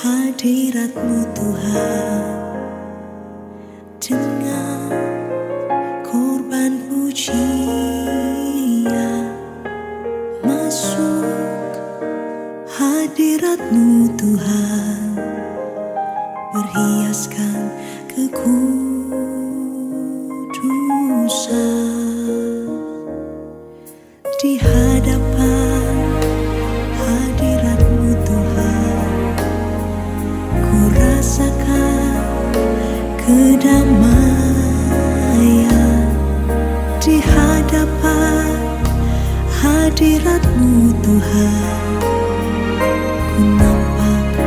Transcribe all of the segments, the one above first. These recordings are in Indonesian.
hadirat-Mu Tuhan, dengan korban pujian masuk hadirat-Mu Tuhan, berhiaskan kekudusan di hadapan hadirat-Mu Tuhan. Ku rasakan kedamaian di hadapan hadirat-Mu Tuhan. Ku nampak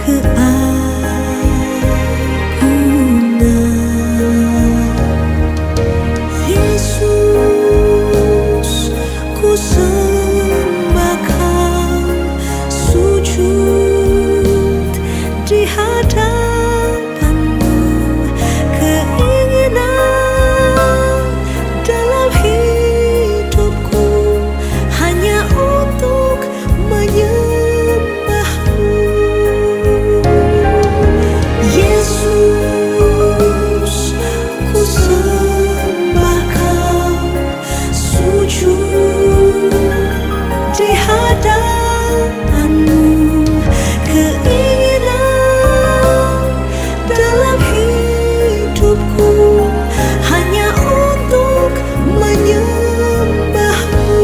keagungan Yesus. Ku sembah Kau, sujud di hadapan-Mu. Keinginan dalam hidupku hanya untuk menyembah-Mu. Yesus, ku sembah Kau, sujud di hadapan-Mu. Keinginan dalam hidupku hanya untuk menyembah-Mu.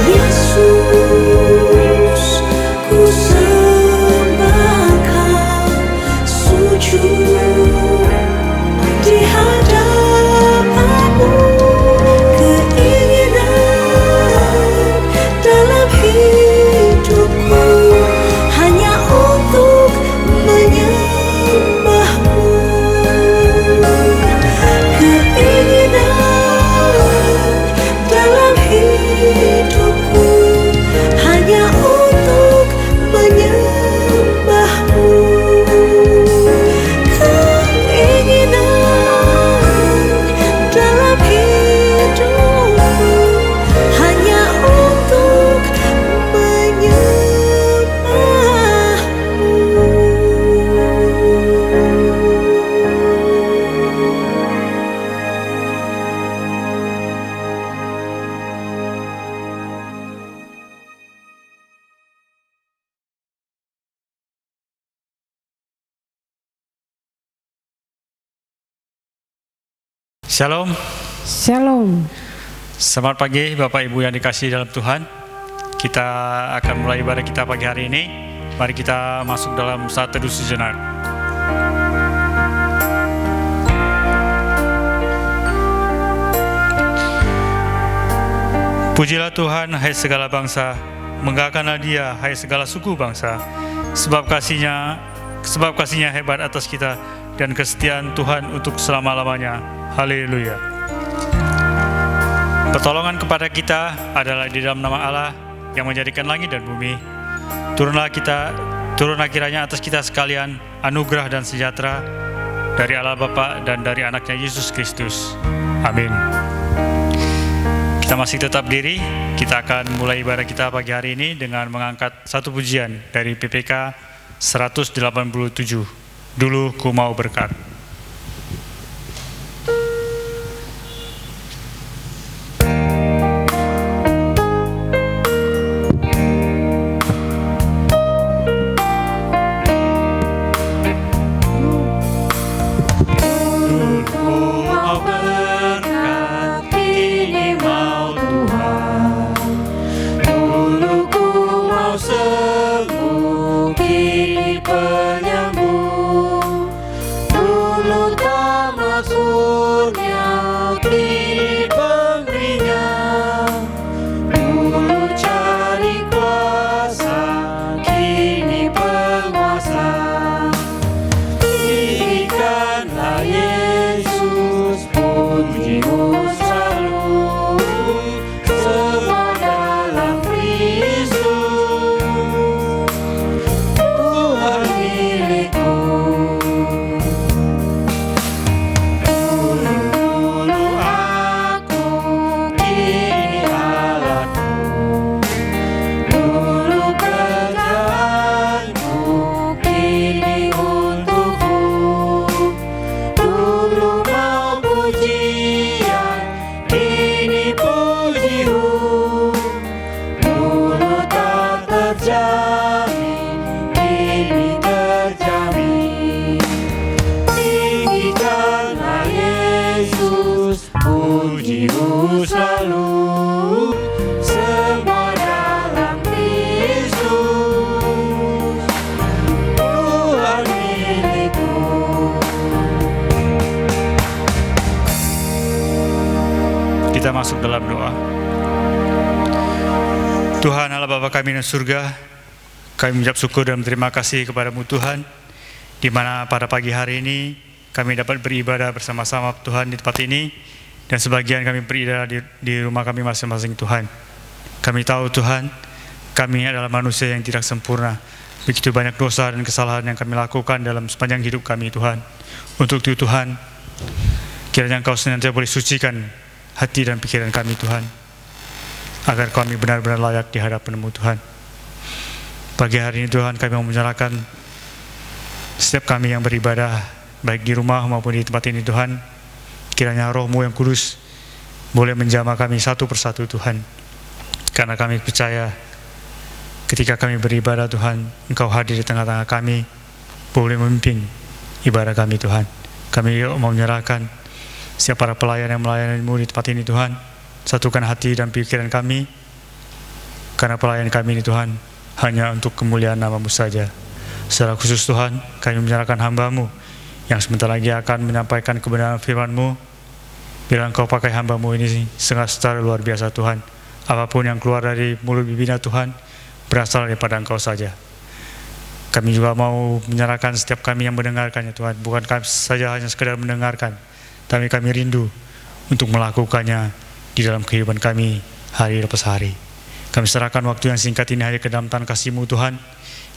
Yesus, ku sembah Kau, sujud di hadapan-Mu. Keinginan dalam hidupku hanya untuk menyembah-Mu. Keinginan dalam hidupku hanya untuk menyembah-Mu. Keinginan dalam hidupku hanya untuk Shalom, Shalom. selamat pagi Bapak Ibu yang dikasihi dalam Tuhan. Kita akan mulai ibadah kita pagi hari ini. Mari kita masuk dalam saat teduh sejenak. Pujilah Tuhan, hai segala bangsa, banggakanlah Dia, hai segala suku bangsa, sebab kasihnya hebat atas kita dan kesetiaan Tuhan untuk selama-lamanya. Haleluya. Pertolongan kepada kita adalah di dalam nama Allah yang menjadikan langit dan bumi. Turunlah kiranya atas kita sekalian anugerah dan sejahtera dari Allah Bapa dan dari anaknya Yesus Kristus. Amin. Kita masih tetap diri. Kita akan mulai ibadah kita pagi hari ini dengan mengangkat satu pujian dari PPK 187. Dulu ku mau berkat. hatiku selalu semua dalam Kristus, Tuhan milikku. Kita masuk dalam doa. Tuhan Allah Bapa kami di surga, kami mengucap syukur dan berterima kasih kepadamu Tuhan, di mana pada pagi hari ini kami dapat beribadah bersama-sama Tuhan di tempat ini, dan sebagian kami beribadah di rumah kami masing-masing Tuhan. Kami tahu Tuhan, kami adalah manusia yang tidak sempurna. Begitu banyak dosa dan kesalahan yang kami lakukan dalam sepanjang hidup kami Tuhan. Untuk itu Tuhan, kiranya Engkau senantiasa boleh sucikan hati dan pikiran kami Tuhan, agar kami benar-benar layak di hadapan-Mu Tuhan. Pagi hari ini Tuhan, kami mau menyerahkan setiap kami yang beribadah, baik di rumah maupun di tempat ini Tuhan. Kiranya Roh-Mu yang kudus boleh menjamah kami satu persatu Tuhan. Karena kami percaya ketika kami beribadah Tuhan, Engkau hadir di tengah-tengah kami, boleh memimpin ibadah kami Tuhan. Kami mau menyerahkan setiap para pelayan yang melayani-Mu di tempat ini Tuhan. Satukan hati dan pikiran kami, karena pelayan kami ini Tuhan hanya untuk kemuliaan nama-Mu saja. Secara khusus Tuhan, kami menyerahkan hamba-Mu yang sebentar lagi akan menyampaikan kebenaran firman-Mu. Bila Engkau pakai hamba-Mu ini secara luar biasa Tuhan, apapun yang keluar dari mulut bibirnya Tuhan, berasal daripada Engkau saja. Kami juga mau menyerahkan setiap kami yang mendengarkannya Tuhan, bukan saja hanya sekedar mendengarkan, tapi kami rindu untuk melakukannya di dalam kehidupan kami hari lepas hari. Kami serahkan waktu yang singkat ini hanya ke dalam tangan kasih-Mu Tuhan.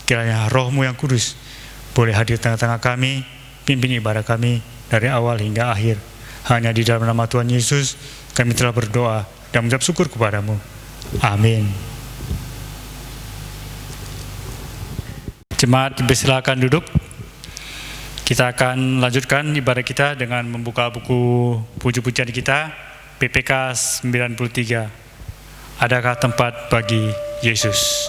Kiranya Roh-Mu yang kudus boleh hadir di tengah-tengah kami, pimpin ibadah kami dari awal hingga akhir. Hanya di dalam nama Tuhan Yesus kami telah berdoa dan mengucap syukur kepada-Mu. Amin. Jemaat silakan duduk. Kita akan lanjutkan ibadah kita dengan membuka buku puji-pujian kita, PPK 93. Adakah tempat bagi Yesus?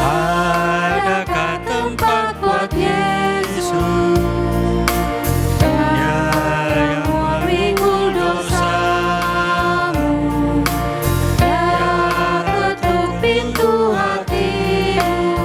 Adakah tempat buat Yesus? Ketuk pintu hatimu.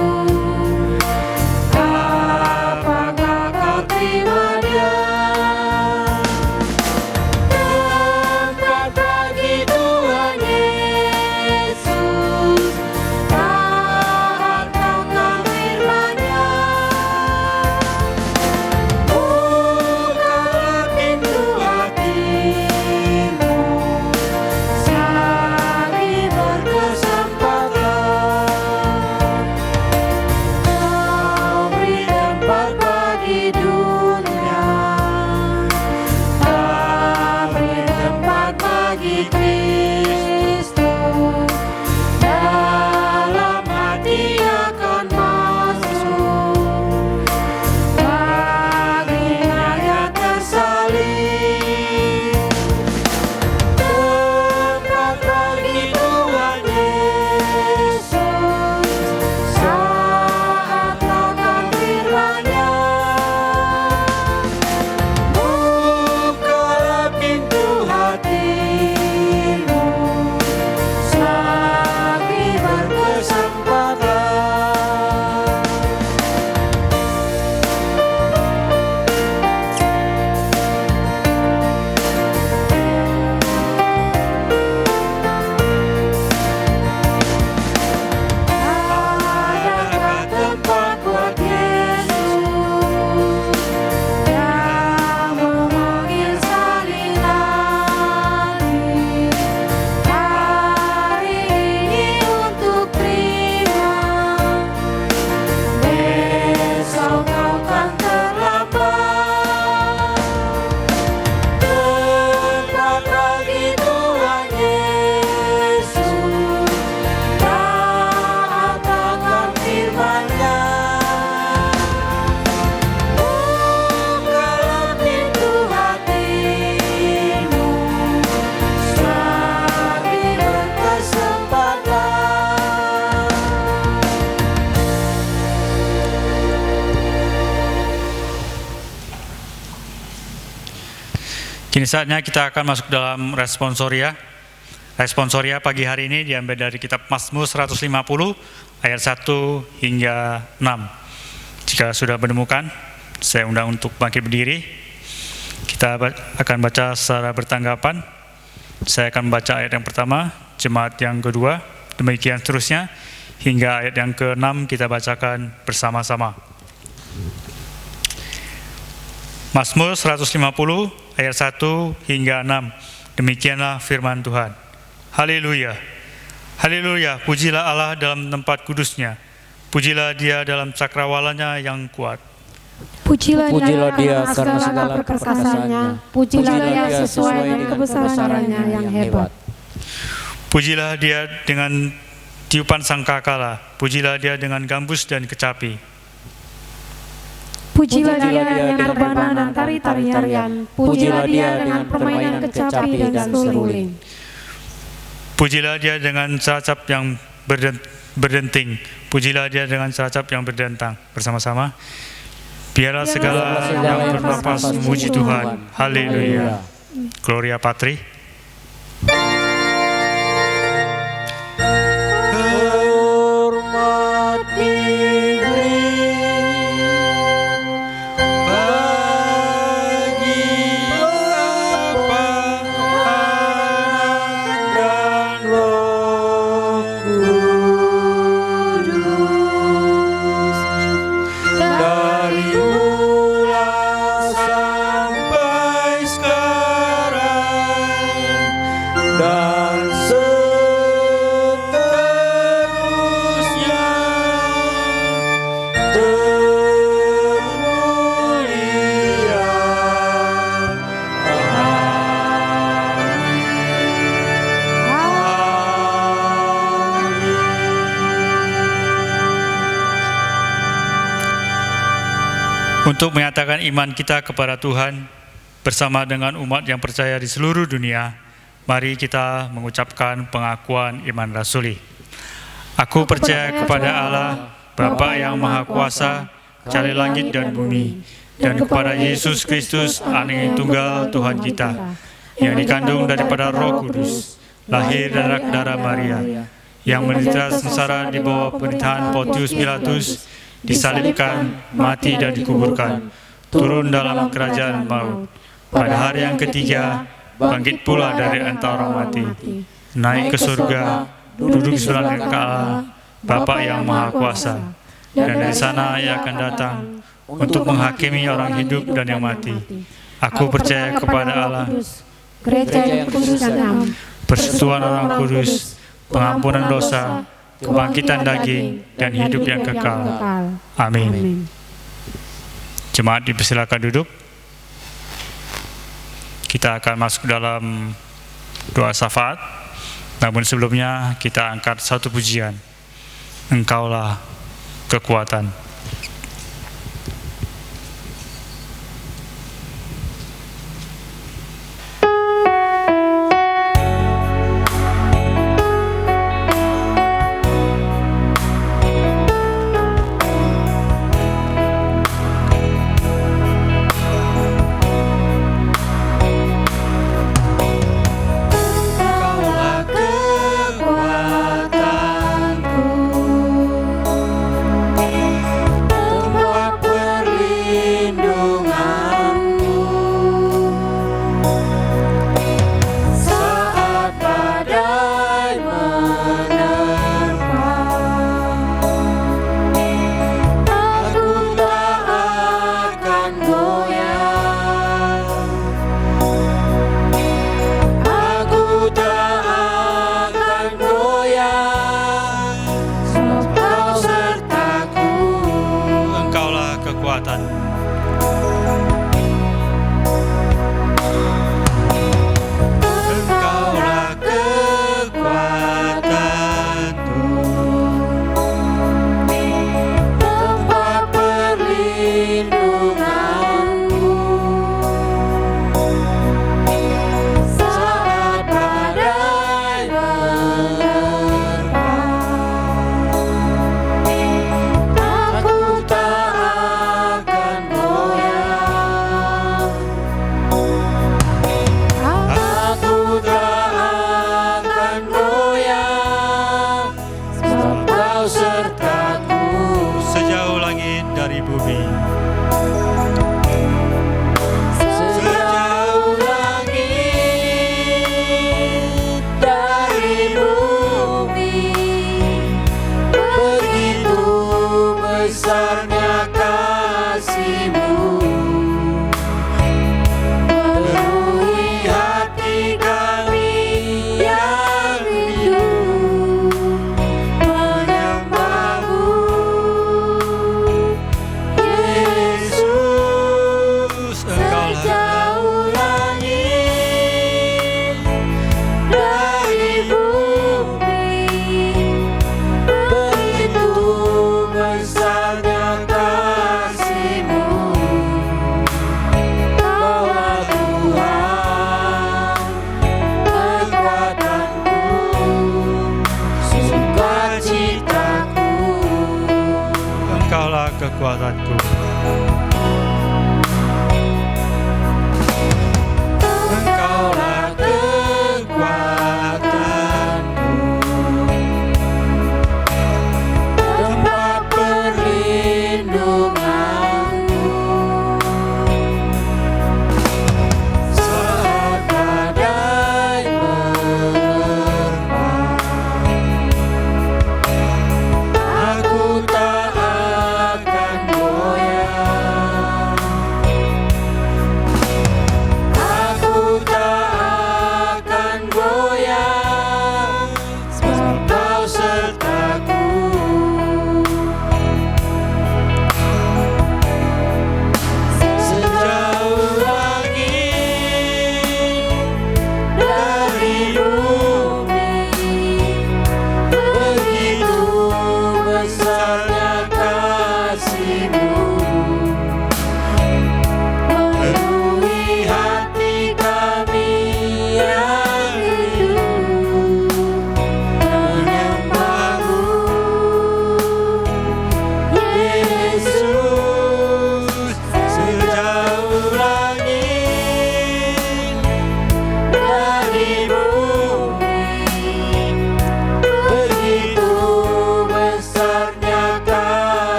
Kini saatnya kita akan masuk dalam responsoria. Responsoria pagi hari ini diambil dari kitab Mazmur 150 ayat 1 hingga 6. Jika sudah menemukan, saya undang untuk bangkit berdiri. Kita akan baca secara bertanggapan. Saya akan membaca ayat yang pertama, jemaat yang kedua, demikian seterusnya, hingga ayat yang ke-6 kita bacakan bersama-sama. Mazmur 150 ayat 1 hingga 6. Demikianlah firman Tuhan. Haleluya. Haleluya, pujilah Allah dalam tempat kudusnya. Pujilah Dia dalam cakrawalanya yang kuat. Pujilah Dia karena segala keperkasaannya. Pujilah Dia sesuai dengan kebesarannya yang hebat. Pujilah Dia dengan tiupan sangkakala. Pujilah Dia dengan gambus dan kecapi. Pujilah Dia dengan rebana dan tari-tarian. Pujilah Dia dengan permainan kecapi dan seruling. Pujilah Dia dengan seracap yang berdenting. Pujilah Dia dengan seracap yang berdentang. Bersama-sama. Biarlah segala yang bernapas memuji Tuhan. Haleluya. Gloria Patri. Hormat diberi bagi Bapa, Anak, dan Roh Kudus, dari mula sampai sekarang dan seterusnya, termulia. Untuk menyatakan iman kita kepada Tuhan bersama dengan umat yang percaya di seluruh dunia, mari kita mengucapkan pengakuan iman rasuli. Aku percaya kepada Allah, Bapa yang Maha Kuasa, Jale langit dan bumi, dan kepada Yesus Kristus, Anak yang tunggal Tuhan kita, yang dikandung daripada Roh Kudus, lahir dari darah Maria, yang menderita sengsara di bawah pemerintahan Pontius Pilatus, disalibkan, mati dan dikuburkan, turun dalam kerajaan maut. Pada hari yang ketiga, bangkit pula dari antara orang mati, naik ke surga, duduk di sebelah kanan Allah, Bapa yang Maha Kuasa, dan dari sana Ia akan datang untuk menghakimi orang hidup dan yang mati. Aku percaya kepada Allah, Gereja yang kudus dan am, persekutuan orang kudus, pengampunan dosa, kebangkitan daging, dan hidup yang kekal. Amin. Jemaat dipersilakan duduk. Kita akan masuk dalam doa syafaat. Namun sebelumnya kita angkat satu pujian. Engkaulah kekuatan. Kekuatanku,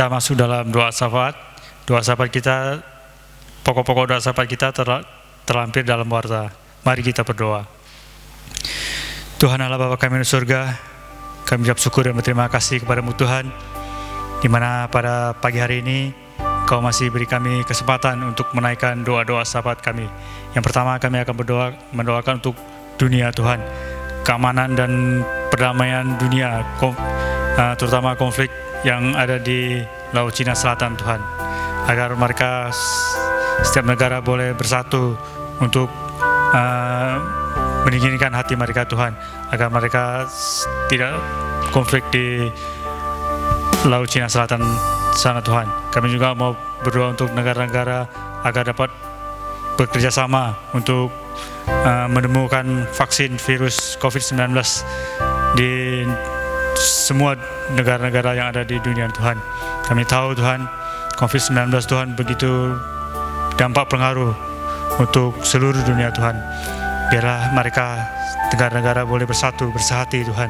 kita masuk dalam doa syafaat. Doa syafaat kita, pokok-pokok doa syafaat kita terlampir dalam warta. Mari kita berdoa. Tuhan Allah Bapa kami di surga, kami ucap syukur dan berterima kasih kepadamu Tuhan, di mana pada pagi hari ini Kau masih beri kami kesempatan untuk menaikkan doa-doa syafaat kami. Yang pertama, kami akan mendoakan untuk dunia Tuhan, keamanan dan perdamaian dunia, terutama konflik yang ada di Laut Cina Selatan Tuhan, agar mereka setiap negara boleh bersatu untuk mendinginkan hati mereka Tuhan, agar mereka tidak konflik di Laut Cina Selatan sana Tuhan. Kami juga mau berdoa untuk negara-negara agar dapat bekerja sama untuk menemukan vaksin virus COVID-19 di semua negara-negara yang ada di dunia Tuhan. Kami tahu Tuhan, COVID-19 Tuhan begitu dampak pengaruh untuk seluruh dunia Tuhan. Biarlah mereka, negara-negara boleh bersatu, bersehati Tuhan,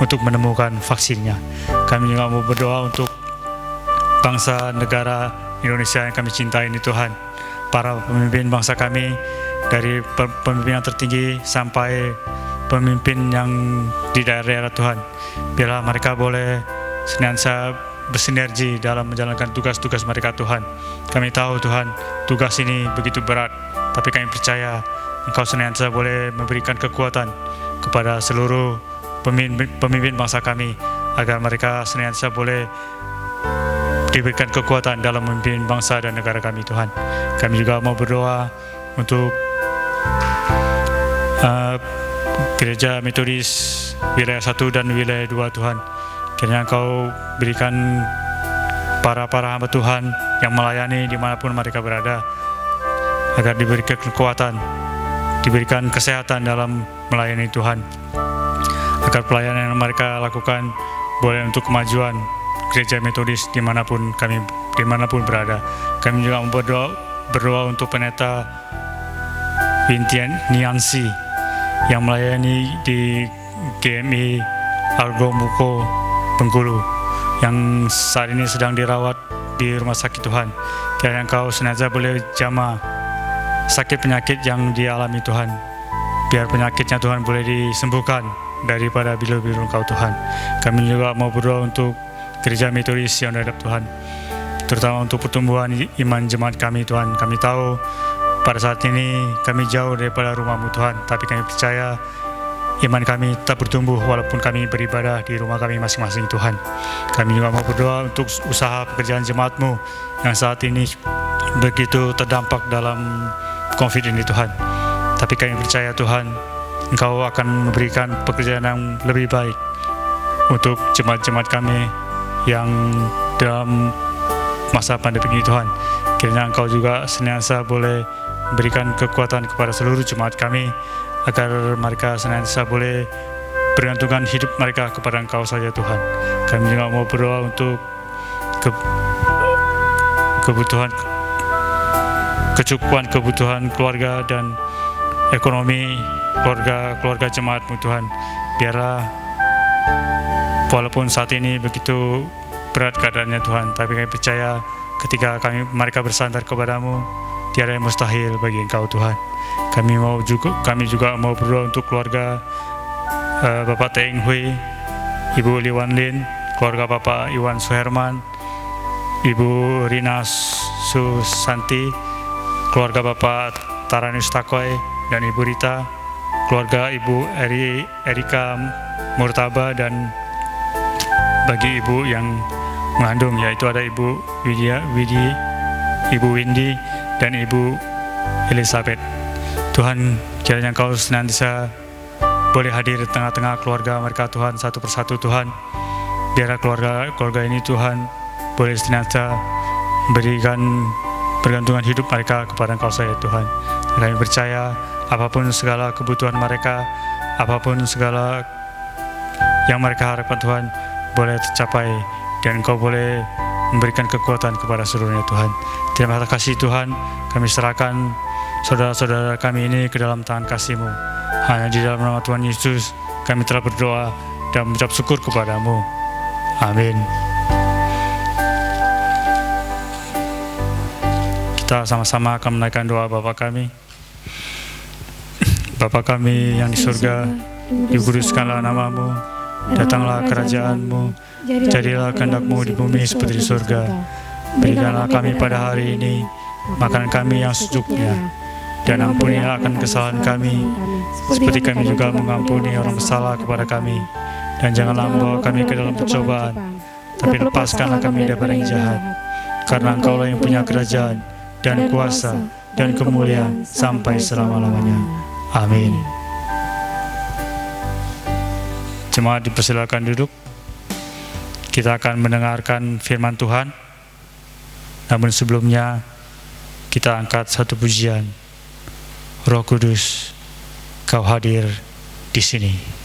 untuk menemukan vaksinnya. Kami juga mau berdoa untuk bangsa negara Indonesia yang kami cintai ini Tuhan. Para pemimpin bangsa kami, dari pemimpin yang tertinggi sampai pemimpin yang di daerah-daerah Tuhan. Biarlah mereka boleh senantiasa bersinergi dalam menjalankan tugas-tugas mereka Tuhan. Kami tahu Tuhan, tugas ini begitu berat, tapi kami percaya Engkau senantiasa boleh memberikan kekuatan kepada seluruh pemimpin bangsa kami, agar mereka senantiasa boleh diberikan kekuatan dalam memimpin bangsa dan negara kami Tuhan. Kami juga mau berdoa untuk Gereja Metodis wilayah 1 dan wilayah 2 Tuhan. Kiranya Engkau berikan para hamba Tuhan yang melayani dimanapun mereka berada, agar diberikan kekuatan, diberikan kesehatan dalam melayani Tuhan, agar pelayanan yang mereka lakukan boleh untuk kemajuan Gereja Metodis dimanapun berada. Kami juga berdoa untuk pendeta Wintian Niansi yang melayani di GMI Argo Muko Bengkulu, yang saat ini sedang dirawat di rumah sakit Tuhan. Kiranya Engkau senantiasa boleh jamah sakit penyakit yang dialami Tuhan. Biar penyakitnya Tuhan boleh disembuhkan daripada bilu-bilu Engkau Tuhan. Kami juga mau berdoa untuk Gereja Metodis yang hadap Tuhan, terutama untuk pertumbuhan iman jemaat kami Tuhan. Kami tahu pada saat ini kami jauh daripada rumah-Mu Tuhan, tapi kami percaya iman kami tetap bertumbuh walaupun kami beribadah di rumah kami masing-masing Tuhan. Kami juga mau berdoa untuk usaha pekerjaan jemaat-Mu yang saat ini begitu terdampak dalam COVID ini Tuhan. Tapi kami percaya Tuhan, Engkau akan memberikan pekerjaan yang lebih baik untuk jemaat-jemaat kami yang dalam masa pandemi ini Tuhan. Kiranya Engkau juga senantiasa boleh berikan kekuatan kepada seluruh jemaat kami, agar mereka senantiasa boleh bergantungkan hidup mereka kepada Engkau saja Tuhan. Kami juga mau berdoa untuk kecukupan kebutuhan keluarga dan ekonomi keluarga jemaat-Mu Tuhan. Biarlah walaupun saat ini begitu berat keadaannya Tuhan, tapi kami percaya ketika mereka bersandar kepadamu, tiada yang mustahil bagi Engkau Tuhan. Kami juga mau berdoa untuk keluarga Bapak Teng Hui, Ibu Liwan Lin, keluarga Bapak Iwan Suherman, Ibu Rina Susanti, keluarga Bapak Taranus Takoy dan Ibu Rita, keluarga Ibu Erika Murtaba, dan bagi ibu yang mengandung, yaitu ada Ibu Ibu Windy dan Ibu Elizabeth. Tuhan, kiranya Engkau senantiasa boleh hadir di tengah-tengah keluarga mereka Tuhan, satu persatu Tuhan. Biarlah keluarga ini Tuhan boleh senantiasa berikan bergantungan hidup mereka kepada Engkau saja Tuhan. Kami percaya apapun segala kebutuhan mereka, apapun segala yang mereka harapkan Tuhan, boleh tercapai, dan Engkau boleh memberikan kekuatan kepada seluruhnya Tuhan. Terima kasih Tuhan, kami serahkan saudara-saudara kami ini ke dalam tangan kasih-Mu. Hanya di dalam nama Tuhan Yesus kami telah berdoa dan mengucap syukur kepada-Mu. Amin. Kita sama-sama akan menaikkan doa Bapa kami. Bapa kami yang di surga, dikuduskanlah namamu, datanglah kerajaan-mu, jadilah kehendak-mu di bumi seperti di surga. Berikanlah kami pada hari ini makanan kami yang secukupnya, dan ampunilah akan kesalahan kami, seperti kami juga mengampuni orang bersalah kepada kami. Dan janganlah membawa kami ke dalam percobaan, tapi lepaskanlah kami daripada yang jahat. Karena Engkaulah yang punya kerajaan, dan kuasa, dan kemuliaan sampai selama-lamanya. Amin. Jemaat dipersilakan duduk. Kita akan mendengarkan firman Tuhan. Namun sebelumnya, kita angkat satu pujian. Roh Kudus, Kau hadir di sini.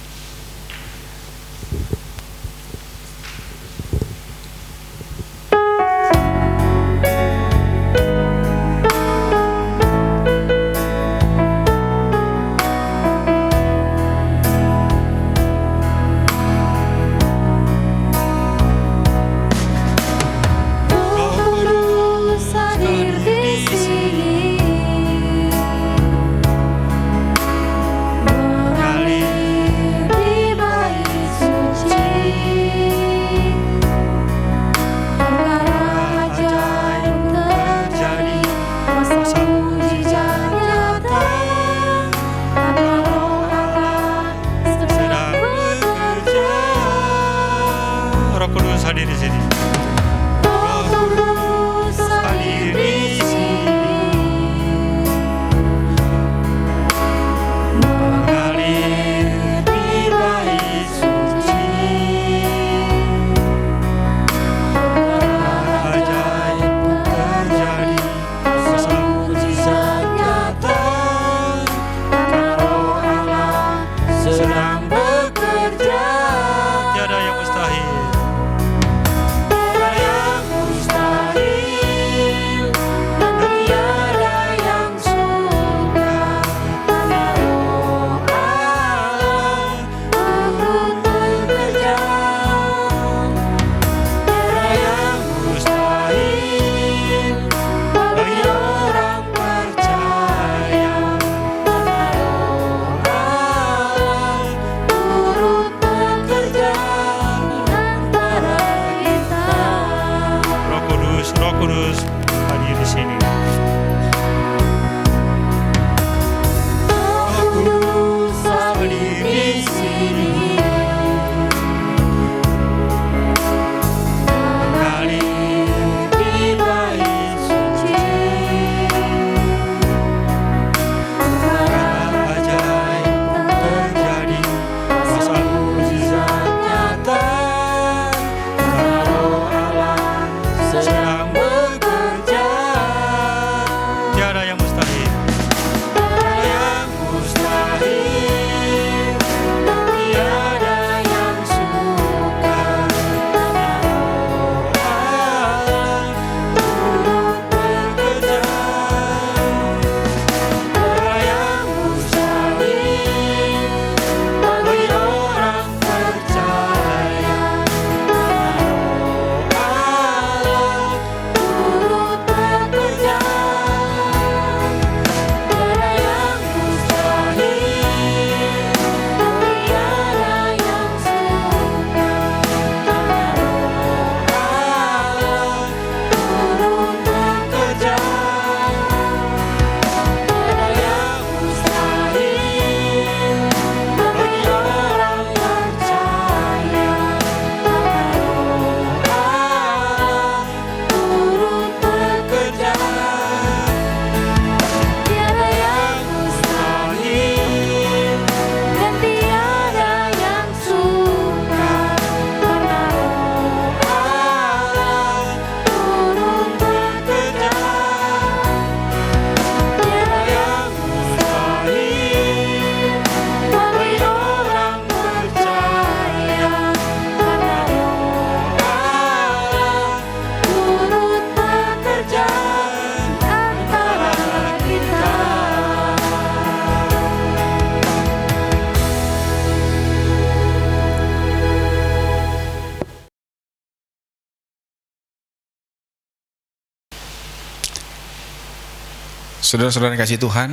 Saudara-saudara yang kasih Tuhan,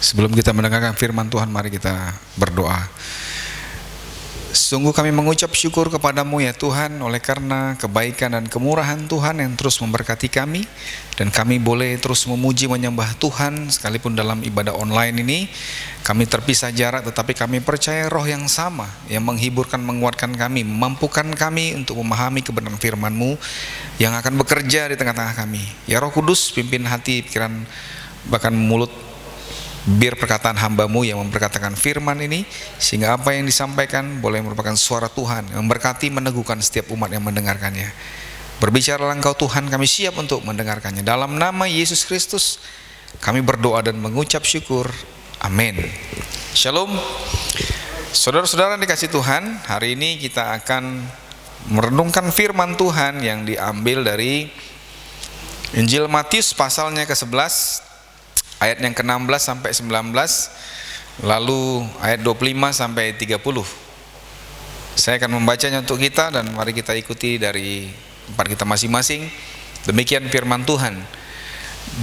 sebelum kita mendengarkan firman Tuhan, mari kita berdoa. Sungguh kami mengucap syukur kepadamu ya Tuhan, oleh karena kebaikan dan kemurahan Tuhan yang terus memberkati kami, dan kami boleh terus memuji menyembah Tuhan sekalipun dalam ibadah online ini. Kami terpisah jarak, tetapi kami percaya roh yang sama yang menghiburkan, menguatkan kami, memampukan kami untuk memahami kebenaran firman-Mu yang akan bekerja di tengah-tengah kami. Ya Roh Kudus, pimpin hati, pikiran, bahkan mulut, biar perkataan hamba-Mu yang memperkatakan firman ini, sehingga apa yang disampaikan boleh merupakan suara Tuhan yang memberkati, meneguhkan setiap umat yang mendengarkannya. Berbicaralah Engkau Tuhan, kami siap untuk mendengarkannya. Dalam nama Yesus Kristus kami berdoa dan mengucap syukur. Amin. Shalom. Saudara-saudara dikasih Tuhan, hari ini kita akan merenungkan firman Tuhan yang diambil dari Injil Matius pasalnya ke-11, ayat yang ke-16 sampai 19, lalu ayat 25 sampai 30. Saya akan membacanya untuk kita, dan mari kita ikuti dari tempat kita masing-masing. Demikian firman Tuhan.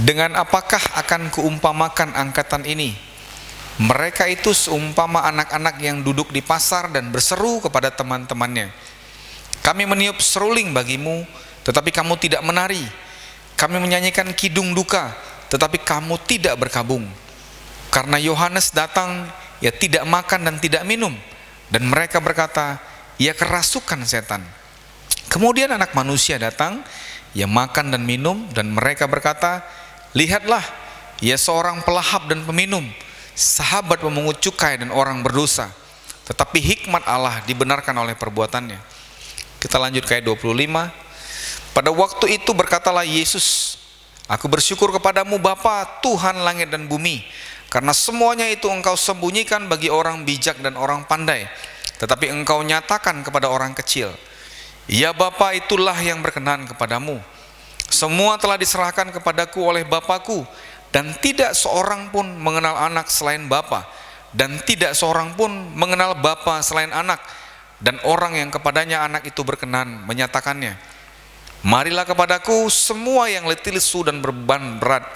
Dengan apakah akan kuumpamakan angkatan ini? Mereka itu seumpama anak-anak yang duduk di pasar dan berseru kepada teman-temannya, kami meniup seruling bagimu, tetapi kamu tidak menari. Kami menyanyikan kidung duka, tetapi kamu tidak berkabung. Karena Yohanes datang, ia tidak makan dan tidak minum, dan mereka berkata, ia kerasukan setan. Kemudian Anak Manusia datang, ia makan dan minum, dan mereka berkata, lihatlah, ia seorang pelahap dan peminum, sahabat pemungut cukai dan orang berdosa. Tetapi hikmat Allah dibenarkan oleh perbuatannya. Kita lanjut ke ayat 25. Pada waktu itu berkatalah Yesus, aku bersyukur kepadamu Bapa, Tuhan langit dan bumi, karena semuanya itu engkau sembunyikan bagi orang bijak dan orang pandai, tetapi engkau nyatakan kepada orang kecil. Ya Bapa, itulah yang berkenan kepadamu. Semua telah diserahkan kepadaku oleh Bapakku, dan tidak seorang pun mengenal anak selain Bapa, dan tidak seorang pun mengenal Bapa selain anak, dan orang yang kepadanya anak itu berkenan menyatakannya. Marilah kepadaku semua yang letih lesu dan berbeban berat,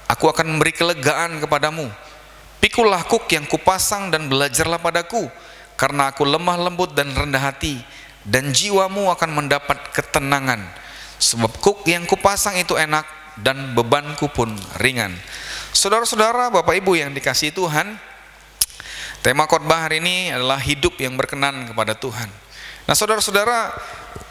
aku akan memberi kelegaan kepadamu. Pikulah kuk yang kupasang dan belajarlah padaku, karena aku lemah lembut dan rendah hati, dan jiwamu akan mendapat ketenangan. Sebab kuk yang kupasang itu enak, dan bebanku pun ringan. Saudara-saudara, Bapak Ibu yang dikasihi Tuhan, tema khotbah hari ini adalah hidup yang berkenan kepada Tuhan. Nah, saudara-saudara,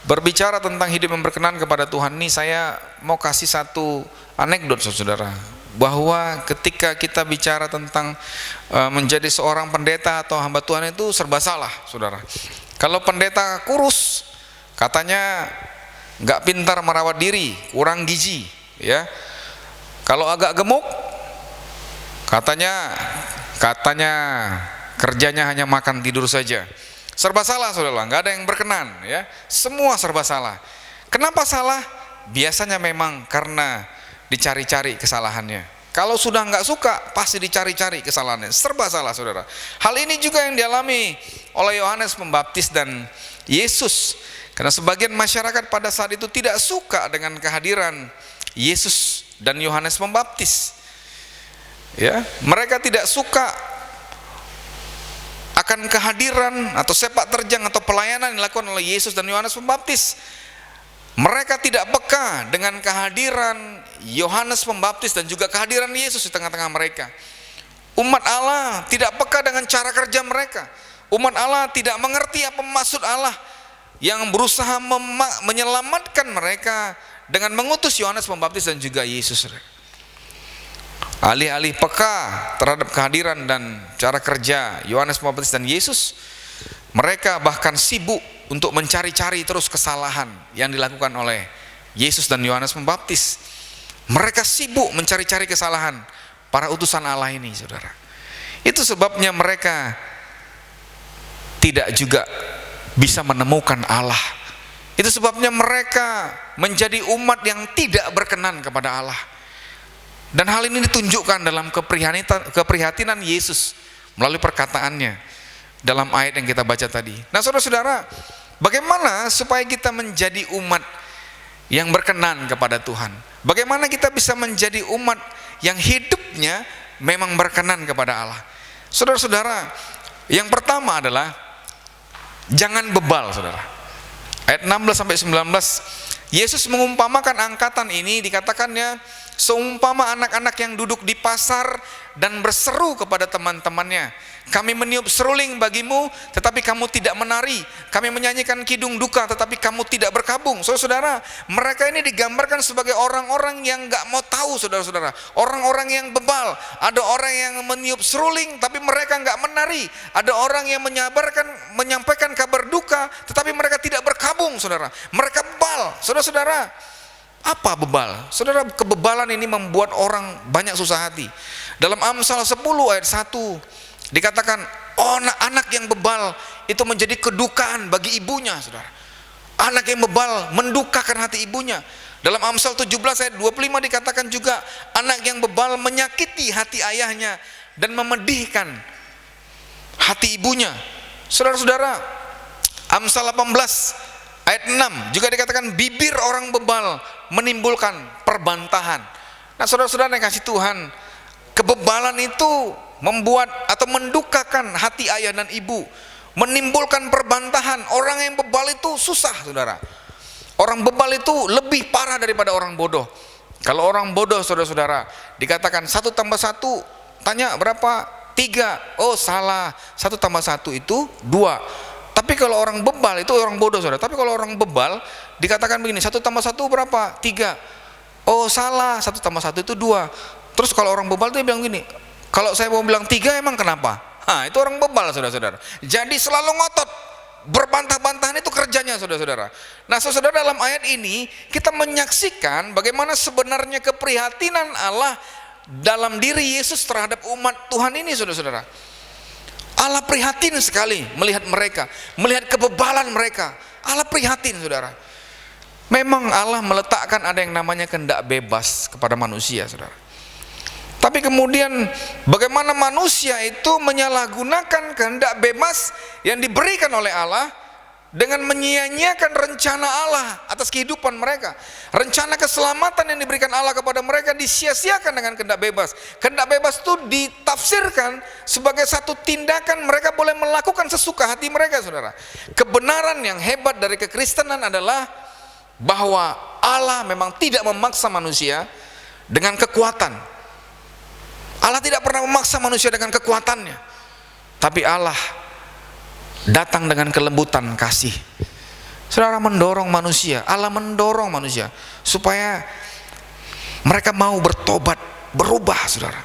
berbicara tentang hidup yang berkenan kepada Tuhan ini, saya mau kasih satu anekdot, saudara, bahwa ketika kita bicara tentang menjadi seorang pendeta atau hamba Tuhan itu serba salah, saudara. Kalau pendeta kurus, katanya nggak pintar merawat diri, kurang gizi, ya. Kalau agak gemuk, katanya kerjanya hanya makan tidur saja. Serba salah, saudara, nggak ada yang berkenan, ya. Semua serba salah. Kenapa salah? Biasanya memang karena dicari-cari kesalahannya. Kalau sudah nggak suka, pasti dicari-cari kesalahannya. Serba salah, saudara. Hal ini juga yang dialami oleh Yohanes Pembaptis dan Yesus. Karena sebagian masyarakat pada saat itu tidak suka dengan kehadiran Yesus dan Yohanes Pembaptis. Ya, mereka tidak suka akan kehadiran atau sepak terjang atau pelayanan yang dilakukan oleh Yesus dan Yohanes Pembaptis. Mereka tidak peka dengan kehadiran Yohanes Pembaptis dan juga kehadiran Yesus di tengah-tengah mereka. Umat Allah tidak peka dengan cara kerja mereka. Umat Allah tidak mengerti apa maksud Allah yang berusaha menyelamatkan mereka dengan mengutus Yohanes Pembaptis dan juga Yesus. Alih-alih peka terhadap kehadiran dan cara kerja Yohanes Pembaptis dan Yesus, mereka bahkan sibuk untuk mencari-cari terus kesalahan yang dilakukan oleh Yesus dan Yohanes Pembaptis. Mereka sibuk mencari-cari kesalahan para utusan Allah ini, saudara. Itu sebabnya mereka tidak juga bisa menemukan Allah. Itu sebabnya mereka menjadi umat yang tidak berkenan kepada Allah. Dan hal ini ditunjukkan dalam keprihatinan Yesus melalui perkataannya dalam ayat yang kita baca tadi. Nah, saudara-saudara, bagaimana supaya kita menjadi umat yang berkenan kepada Tuhan. Bagaimana kita bisa menjadi umat yang hidupnya memang berkenan kepada Allah? Saudara-saudara, yang pertama adalah jangan bebal, saudara. Ayat 16 sampai 19, Yesus mengumpamakan angkatan ini, dikatakannya seumpama anak-anak yang duduk di pasar dan berseru kepada teman-temannya, kami meniup seruling bagimu, tetapi kamu tidak menari. Kami menyanyikan kidung duka, tetapi kamu tidak berkabung. Saudara-saudara, mereka ini digambarkan sebagai orang-orang yang gak mau tahu, saudara-saudara. Orang-orang yang bebal. Ada orang yang meniup seruling, tapi mereka gak menari. Ada orang yang menyampaikan kabar duka, tetapi mereka tidak berkabung, saudara. Mereka bebal, saudara-saudara. Apa bebal? Saudara, kebebalan ini membuat orang banyak susah hati. Dalam Amsal 10 ayat 1 dikatakan, oh, anak yang bebal itu menjadi kedukaan bagi ibunya, saudara. Anak yang bebal mendukakan hati ibunya. Dalam Amsal 17 ayat 25 dikatakan juga, anak yang bebal menyakiti hati ayahnya dan memedihkan hati ibunya. Saudara-saudara, Amsal 18 ayat 6 juga dikatakan, bibir orang bebal menimbulkan perbantahan. Nah, saudara-saudara yang kasih Tuhan, kebebalan itu membuat atau mendukakan hati ayah dan ibu, menimbulkan perbantahan. Orang yang bebal itu susah, saudara. Orang bebal itu lebih parah daripada orang bodoh. Kalau orang bodoh, saudara-saudara, dikatakan 1 tambah 1, tanya berapa? 3. Oh, salah, 1 tambah 1 itu 2. Tapi kalau orang bebal itu orang bodoh, saudara. Tapi kalau orang bebal dikatakan begini, 1 tambah 1 berapa? 3. Oh, salah, 1 tambah 1 itu 2. Terus kalau orang bebal itu bilang gini, kalau saya mau bilang 3 emang kenapa? Itu orang bebal, saudara-saudara. Jadi selalu ngotot, berbantah-bantahan itu kerjanya, saudara-saudara. Nah, saudara, dalam ayat ini kita menyaksikan bagaimana sebenarnya keprihatinan Allah dalam diri Yesus terhadap umat Tuhan ini, saudara-saudara. Allah prihatin sekali melihat mereka, melihat kebebalan mereka. Allah prihatin, saudara. Memang Allah meletakkan ada yang namanya kehendak bebas kepada manusia, saudara. Tapi kemudian bagaimana manusia itu menyalahgunakan kehendak bebas yang diberikan oleh Allah dengan menyia-nyiakan rencana Allah atas kehidupan mereka. Rencana keselamatan yang diberikan Allah kepada mereka disia-siakan dengan kehendak bebas. Kehendak bebas itu ditafsirkan sebagai satu tindakan mereka boleh melakukan sesuka hati mereka, saudara. Kebenaran yang hebat dari kekristenan adalah bahwa Allah memang tidak memaksa manusia dengan kekuatan. Allah tidak pernah memaksa manusia dengan kekuatannya, tapi Allah datang dengan kelembutan kasih. Saudara, mendorong manusia, Allah mendorong manusia supaya mereka mau bertobat, berubah, saudara.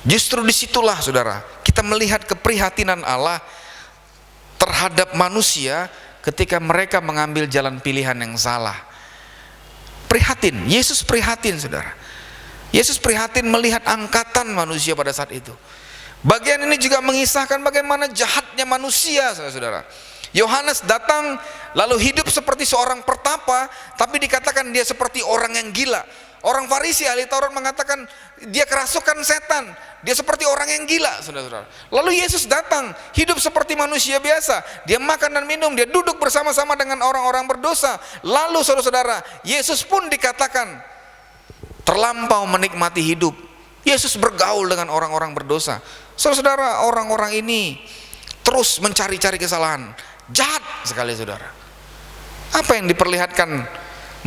Justru disitulah, saudara, kita melihat keprihatinan Allah terhadap manusia ketika mereka mengambil jalan pilihan yang salah. Prihatin, Yesus prihatin, saudara. Yesus prihatin melihat angkatan manusia pada saat itu. Bagian ini juga mengisahkan bagaimana jahatnya manusia, saudara-saudara. Yohanes datang lalu hidup seperti seorang pertapa, tapi dikatakan dia seperti orang yang gila. Orang Farisi, ahli Taurat mengatakan dia kerasukan setan, dia seperti orang yang gila, saudara-saudara. Lalu Yesus datang hidup seperti manusia biasa, dia makan dan minum, dia duduk bersama-sama dengan orang-orang berdosa. Lalu saudara-saudara, Yesus pun dikatakan terlampau menikmati hidup. Yesus bergaul dengan orang-orang berdosa. Saudara-saudara, orang-orang ini terus mencari-cari kesalahan. Jahat sekali, saudara. Apa yang diperlihatkan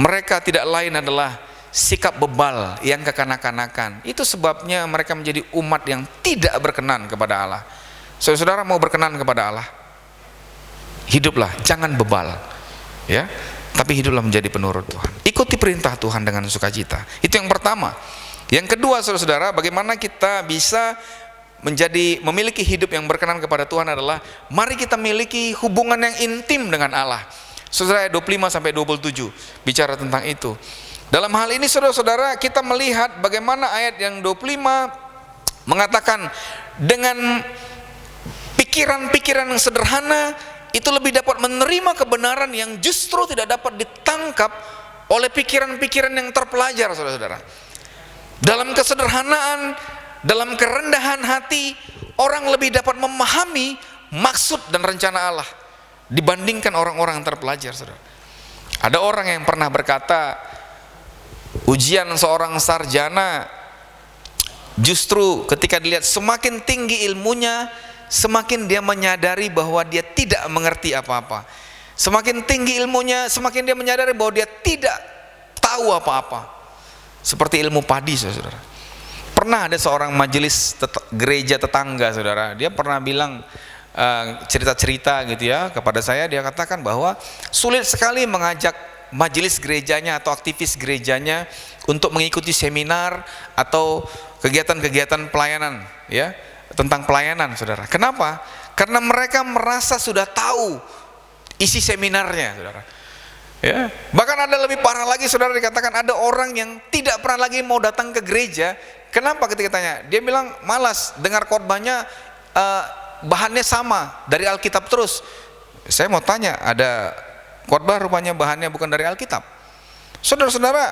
mereka tidak lain adalah sikap bebal yang kekanak-kanakan. Itu sebabnya mereka menjadi umat yang tidak berkenan kepada Allah. Saudara-saudara mau berkenan kepada Allah, hiduplah, jangan bebal, ya, tapi hiduplah menjadi penurut Tuhan. Ikuti perintah Tuhan dengan sukacita. Itu yang pertama. Yang kedua, saudara-saudara, bagaimana kita bisa memiliki hidup yang berkenan kepada Tuhan adalah mari kita miliki hubungan yang intim dengan Allah. Saudara, ayat 25 sampai 27 bicara tentang itu. Dalam hal ini, saudara-saudara, kita melihat bagaimana ayat yang 25 mengatakan dengan pikiran-pikiran yang sederhana itu lebih dapat menerima kebenaran yang justru tidak dapat ditangkap oleh pikiran-pikiran yang terpelajar, saudara-saudara. Dalam kesederhanaan, dalam kerendahan hati, orang lebih dapat memahami maksud dan rencana Allah dibandingkan orang-orang yang terpelajar, saudara. Ada orang yang pernah berkata, Ujian seorang sarjana justru ketika dilihat semakin tinggi ilmunya, semakin dia menyadari bahwa dia tidak mengerti apa-apa. Semakin tinggi ilmunya, semakin dia menyadari bahwa dia tidak tahu apa-apa. Seperti ilmu padi, saudara. Pernah ada seorang majelis gereja tetangga, saudara. Dia pernah bilang cerita-cerita gitu ya kepada saya. Dia katakan bahwa sulit sekali mengajak majelis gerejanya atau aktivis gerejanya untuk mengikuti seminar atau kegiatan-kegiatan pelayanan ya, tentang pelayanan, saudara. Kenapa? Karena mereka merasa sudah tahu isi seminarnya, saudara. Ya, bahkan ada lebih parah lagi, saudara, dikatakan ada orang yang tidak pernah lagi mau datang ke gereja. Kenapa? Ketika tanya, dia bilang malas, dengar khotbahnya bahannya sama dari Alkitab terus. Saya mau tanya, ada khotbah rupanya bahannya bukan dari Alkitab. Saudara-saudara,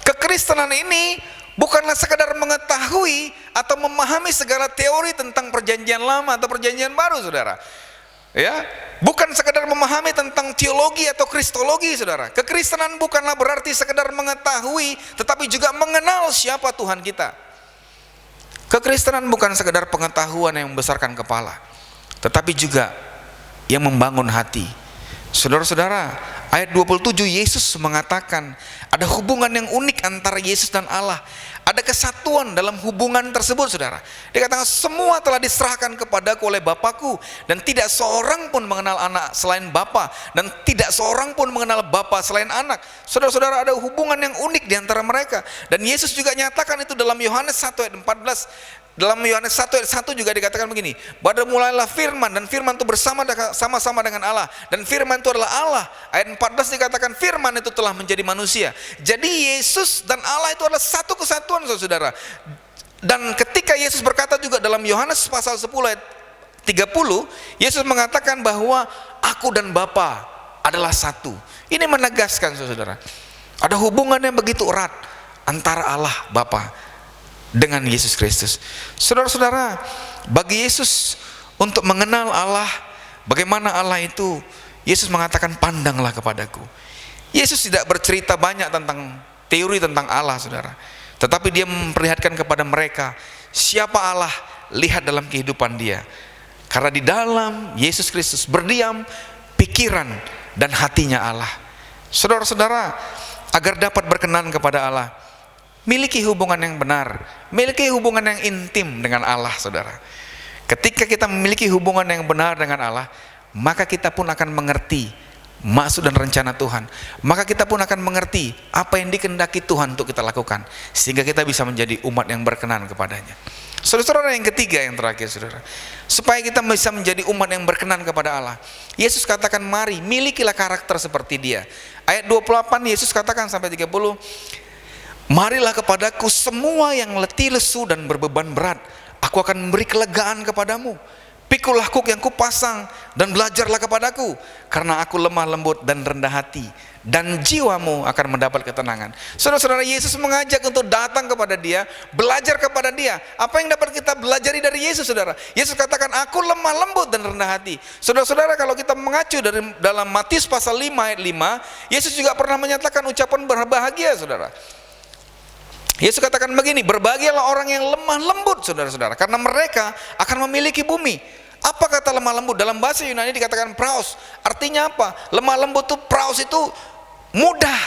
kekristenan ini bukanlah sekadar mengetahui atau memahami segala teori tentang perjanjian lama atau perjanjian baru, saudara. Ya, bukan sekadar memahami tentang teologi atau kristologi, saudara. Kekristenan bukanlah berarti sekadar mengetahui, tetapi juga mengenal siapa Tuhan kita. Kekristenan bukan sekadar pengetahuan yang membesarkan kepala, tetapi juga yang membangun hati. Saudara-saudara, ayat 27 Yesus mengatakan ada hubungan yang unik antara Yesus dan Allah. Ada kesatuan dalam hubungan tersebut, saudara. Dikatakan semua telah diserahkan kepadaku oleh Bapakku, dan tidak seorang pun mengenal anak selain Bapa, dan tidak seorang pun mengenal Bapa selain anak. Saudara-saudara, ada hubungan yang unik di antara mereka. Dan Yesus juga nyatakan itu dalam Yohanes 1 ayat 14. Dalam Yohanes 1 ayat 1 juga dikatakan begini, pada mulailah firman, dan firman itu sama-sama dengan Allah, dan firman itu adalah Allah. Ayat 14 dikatakan firman itu telah menjadi manusia. Jadi Yesus dan Allah itu adalah satu kesatuan, saudara. Dan ketika Yesus berkata juga dalam Yohanes pasal 10 ayat 30, Yesus mengatakan bahwa aku dan Bapa adalah satu. Ini menegaskan, saudara, ada hubungan yang begitu erat antara Allah Bapa dengan Yesus Kristus. Saudara-saudara, bagi Yesus untuk mengenal Allah, bagaimana Allah itu, Yesus mengatakan pandanglah kepadaku. Yesus tidak bercerita banyak tentang teori tentang Allah, saudara, tetapi dia memperlihatkan kepada mereka siapa Allah, lihat dalam kehidupan dia. Karena di dalam Yesus Kristus berdiam pikiran dan hatinya Allah. Saudara-saudara, agar dapat berkenan kepada Allah, miliki hubungan yang benar, miliki hubungan yang intim dengan Allah, saudara. Ketika kita memiliki hubungan yang benar dengan Allah, maka kita pun akan mengerti maksud dan rencana Tuhan. Maka kita pun akan mengerti apa yang dikehendaki Tuhan untuk kita lakukan, sehingga kita bisa menjadi umat yang berkenan kepadanya. Saudara-saudara, yang ketiga, yang terakhir, saudara, supaya kita bisa menjadi umat yang berkenan kepada Allah, Yesus katakan mari milikilah karakter seperti dia. Ayat 28 Yesus katakan sampai 30, marilah kepadaku semua yang letih lesu dan berbeban berat, aku akan memberi kelegaan kepadamu. Pikulah kuk yang kupasang dan belajarlah kepadaku, karena aku lemah lembut dan rendah hati, dan jiwamu akan mendapat ketenangan. Saudara-saudara, Yesus mengajak untuk datang kepada dia, belajar kepada dia. Apa yang dapat kita belajari dari Yesus, saudara? Yesus katakan aku lemah lembut dan rendah hati. Saudara-saudara, kalau kita mengacu dari dalam Matius pasal 5 ayat 5, Yesus juga pernah menyatakan ucapan berbahagia, saudara. Yesus katakan begini, berbahagialah orang yang lemah lembut, saudara-saudara, karena mereka akan memiliki bumi. Apa kata lemah lembut? Dalam bahasa Yunani dikatakan praus. Artinya apa? Lemah lembut itu, praus itu mudah,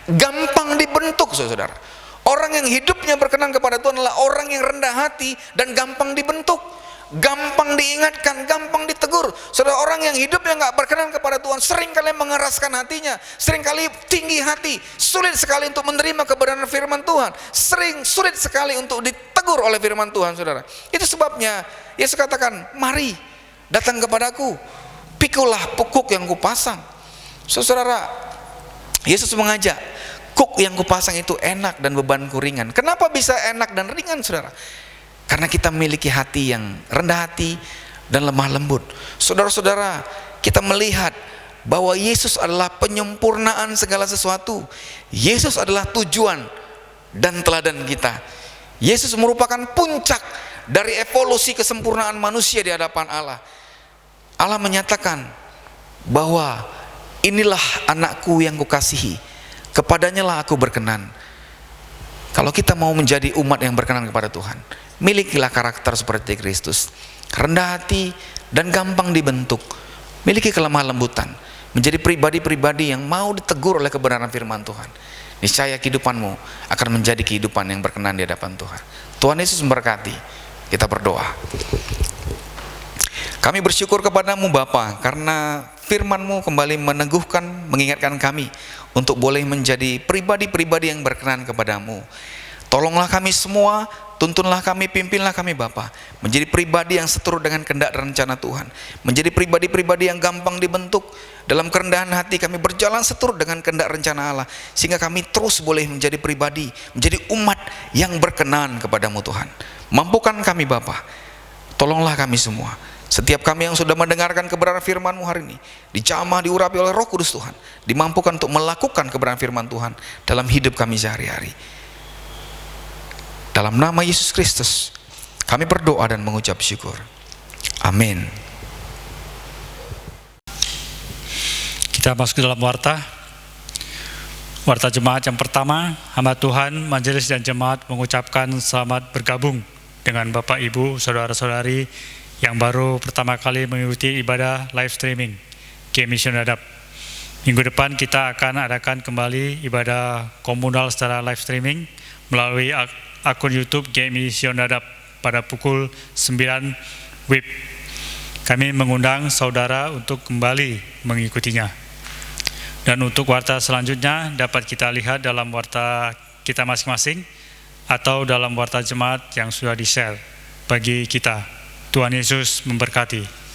gampang dibentuk, saudara. Orang yang hidupnya berkenan kepada Tuhan adalah orang yang rendah hati dan gampang dibentuk, gampang diingatkan, gampang ditegur. Saudara, orang yang hidupnya nggak berkenan kepada Tuhan seringkali mengeraskan hatinya, seringkali tinggi hati, sulit sekali untuk menerima kebenaran firman Tuhan, sulit sekali untuk ditegur oleh firman Tuhan, saudara. Itu sebabnya Yesus katakan, mari datang kepadaku, pikulah kuk yang kupasang. Saudara, Yesus mengajak, kuk yang kupasang itu enak dan bebanku ringan. Kenapa bisa enak dan ringan, saudara? Karena kita memiliki hati yang rendah hati dan lemah lembut. Saudara-saudara, kita melihat bahwa Yesus adalah penyempurnaan segala sesuatu. Yesus adalah tujuan dan teladan kita. Yesus merupakan puncak dari evolusi kesempurnaan manusia di hadapan Allah. Allah menyatakan bahwa inilah anakku yang kukasihi, kepadanya lah aku berkenan. Kalau kita mau menjadi umat yang berkenan kepada Tuhan, milikilah karakter seperti Kristus, rendah hati dan gampang dibentuk, miliki kelemah lembutan, menjadi pribadi-pribadi yang mau ditegur oleh kebenaran firman Tuhan. Niscaya kehidupanmu akan menjadi kehidupan yang berkenan di hadapan Tuhan. Tuhan Yesus memberkati. Kita berdoa. Kami bersyukur kepadamu Bapa, karena firman-Mu kembali meneguhkan, mengingatkan kami untuk boleh menjadi pribadi-pribadi yang berkenan kepadamu. Tolonglah kami semua, tuntunlah kami, pimpinlah kami Bapa, menjadi pribadi yang seturut dengan kehendak dan rencana Tuhan, menjadi pribadi-pribadi yang gampang dibentuk. Dalam kerendahan hati kami berjalan seturut dengan kehendak rencana Allah, sehingga kami terus boleh menjadi pribadi, menjadi umat yang berkenan kepadamu Tuhan. Mampukan kami Bapa, tolonglah kami semua. Setiap kami yang sudah mendengarkan kebenaran firman-Mu hari ini, dijamah, diurapi oleh Roh Kudus Tuhan, dimampukan untuk melakukan kebenaran firman Tuhan dalam hidup kami sehari-hari. Dalam nama Yesus Kristus kami berdoa dan mengucap syukur. Amin. Kita masuk ke dalam warta jemaat yang pertama. Hamba Tuhan, majelis dan jemaat mengucapkan selamat bergabung dengan Bapak Ibu, saudara-saudari yang baru pertama kali mengikuti ibadah live streaming GMI Syonadab. Minggu depan kita akan adakan kembali ibadah komunal secara live streaming melalui akun YouTube GMI Syonadab pada pukul 9 WIB. Kami mengundang saudara untuk kembali mengikutinya. Dan untuk warta selanjutnya dapat kita lihat dalam warta kita masing-masing atau dalam warta jemaat yang sudah di-share bagi kita. Tuhan Yesus memberkati.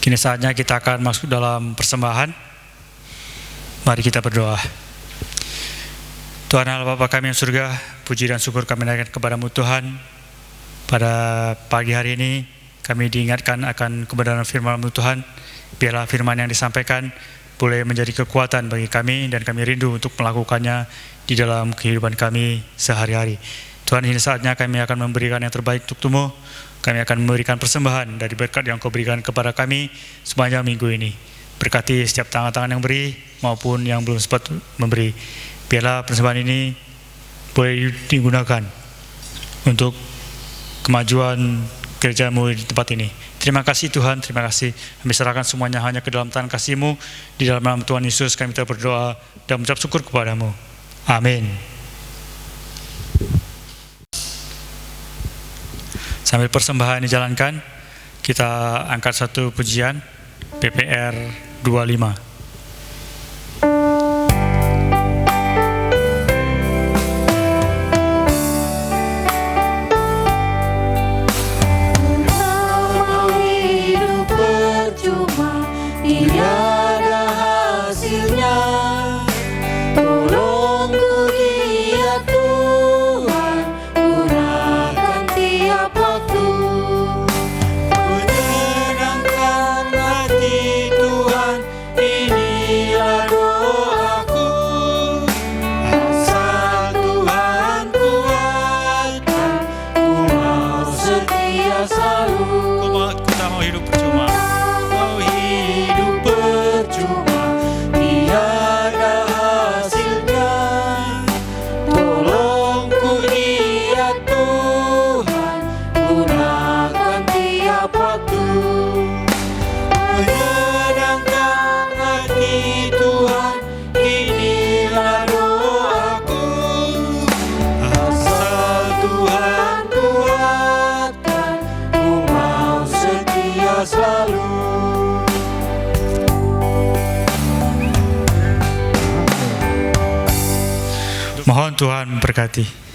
Kini saatnya kita akan masuk dalam persembahan. Mari kita berdoa. Tuhan Allah Bapa kami yang surga, puji dan syukur kami naikkan kepadamu Tuhan. Pada pagi hari ini kami diingatkan akan kebenaran firman-Mu Tuhan. Biarlah firman yang disampaikan boleh menjadi kekuatan bagi kami dan kami rindu untuk melakukannya di dalam kehidupan kami sehari-hari. Tuhan, ini saatnya kami akan memberikan yang terbaik untuk Tuhan. Kami akan memberikan persembahan dari berkat yang Kau berikan kepada kami sepanjang minggu ini. Berkati setiap tangan-tangan yang beri maupun yang belum sempat memberi. Biarlah persembahan ini boleh digunakan untuk kemajuan gereja-Mu di tempat ini. Terima kasih Tuhan, terima kasih. Kami serahkan semuanya hanya ke dalam tangan kasih-Mu. Di dalam nama Tuhan Yesus kami telah berdoa dan mengucap syukur kepada-Mu. Amin. Sambil persembahan dijalankan, kita angkat satu pujian PPR 25. Mohon Tuhan memberkati.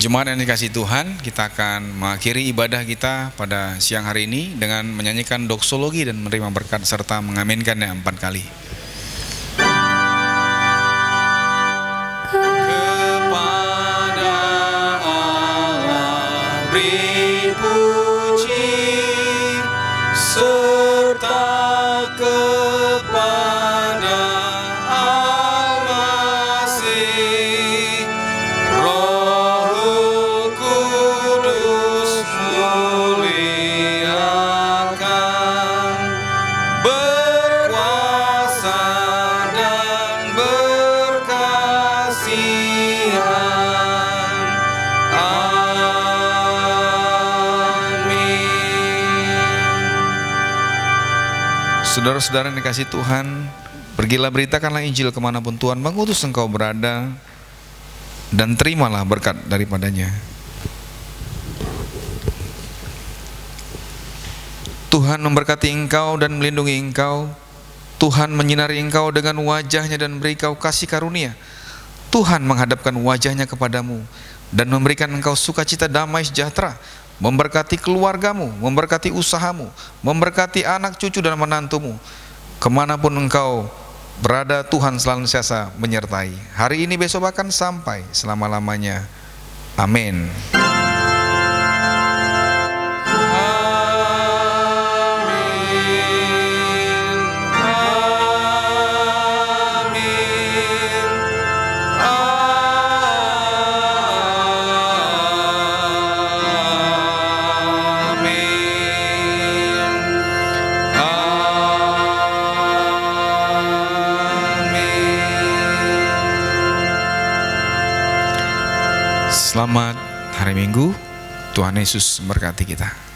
Jemaat yang dikasihi Tuhan, kita akan mengakhiri ibadah kita pada siang hari ini dengan menyanyikan doksologi dan menerima berkat serta mengaminkannya 4 kali. Kepada Allah beri puji serta kepada Al-Masih, Roh Kudus muliakan, berkuasa dan berkasihan. Amin. Saudara-saudara yang dikasihi Tuhan, pergilah beritakanlah Injil kemanapun Tuhan mengutus engkau berada, dan terimalah berkat daripadanya. Tuhan memberkati engkau dan melindungi engkau. Tuhan menyinari engkau dengan wajah-Nya dan beri kau kasih karunia. Tuhan menghadapkan wajah-Nya kepadamu dan memberikan engkau sukacita damai sejahtera. Memberkati keluargamu, memberkati usahamu, memberkati anak cucu dan menantumu. Kemanapun engkau berada, Tuhan senantiasa menyertai. Hari ini, besok, bahkan sampai selama-lamanya. Amin. Selamat hari Minggu. Tuhan Yesus memberkati kita.